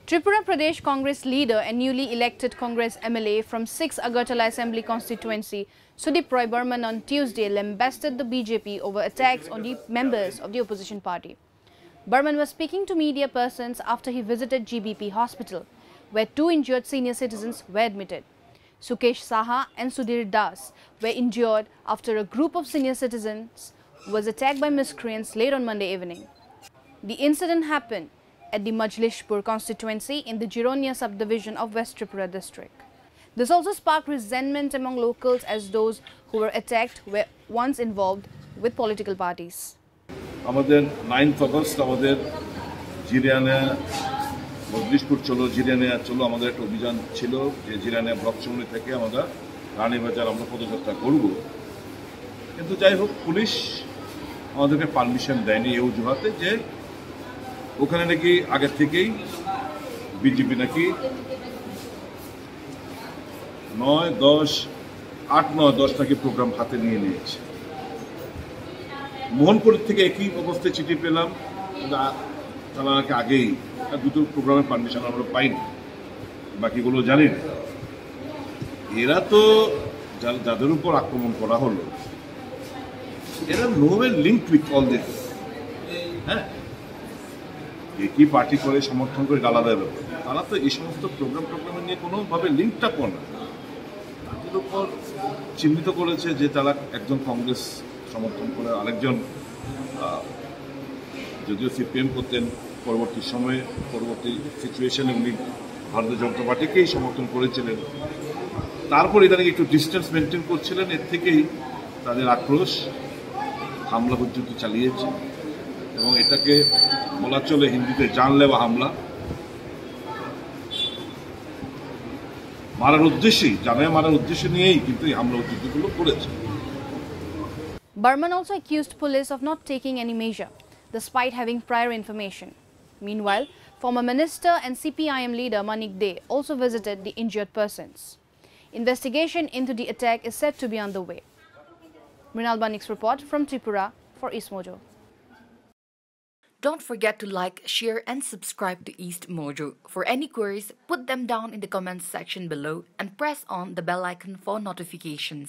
Tripura Pradesh Congress leader and newly elected Congress MLA from 6 Agartala Assembly constituency, Sudeep Roy Burman, on Tuesday lambasted the BJP over attacks on the members of the opposition party. Burman was speaking to media persons after he visited GBP Hospital, where 2 injured senior citizens were admitted. Sukesh Saha and Sudhir Das were injured after a group of senior citizens was attacked by miscreants late on Monday evening. The incident happened at the Majlishpur constituency in the Jironia subdivision of West Tripura district. This also sparked resentment among locals, as those who were attacked were once involved with political parties. আমাদের 9th August আমাদের জিরানিয়া মজলিশপুর চলো জিরানিয়া চলো আমাদের একটা অভিযান ছিল যে Jirania block সমিতি থেকে আমরা রানীবাজার আমরা পদযাত্রা করব, কিন্তু যাই হোক পুলিশ আমাদেরকে পারমিশন দেয়নি এই অজুহাতে যে ওখানে নাকি আগে থেকেই বিজেপি নাকি 8-9-10 নাকি প্রোগ্রাম হাতে নিয়ে নিয়েছে। মোহনপুর থেকে একই অবস্থায় চিঠি পেলাম, তারা নাকি আগেই দুটো প্রোগ্রামের পারমিশন আমরা পাইনি, বাকিগুলো জানি না। এরা তো যাদের উপর আক্রমণ করা হলো এরা novel link with all this, হ্যাঁ, একই পার্টি করে সমর্থন করে গালা দেয়, তারা তো এই সমস্ত প্রোগ্রামে নিয়ে কোনোভাবে লিঙ্কটা করে না। তাদের উপর চিহ্নিত করেছে যে তারা একজন কংগ্রেস সমর্থন করে, আরেকজন যদিও সিপিএম করতেন, পরবর্তী সময়ে পরবর্তী সিচুয়েশনে উনি ভারতীয় জনতা পার্টিকেই সমর্থন করেছিলেন। তারপর ইদানিং একটু ডিস্টেন্স মেনটেন করছিলেন, এর থেকেই তাদের আক্রোশ, হামলা পর্যন্ত চালিয়েছে এবং এটাকে বলা চলে হিন্দিতে জানলেওয়া হামলা। মারার উদ্দেশ্যেই, মারার উদ্দেশ্য নিয়েই কিন্তু এই হামলা উদ্যোগগুলো করেছে। Burman also accused police of not taking any measure, despite having prior information. Meanwhile, former minister and CPIM leader Manik Dey also visited the injured persons. Investigation into the attack is said to be underway. Mrinal Banik's report from Tripura for East Mojo. Don't forget to like, share and subscribe to East Mojo. For any queries, put them down in the comments section below and press on the bell icon for notifications.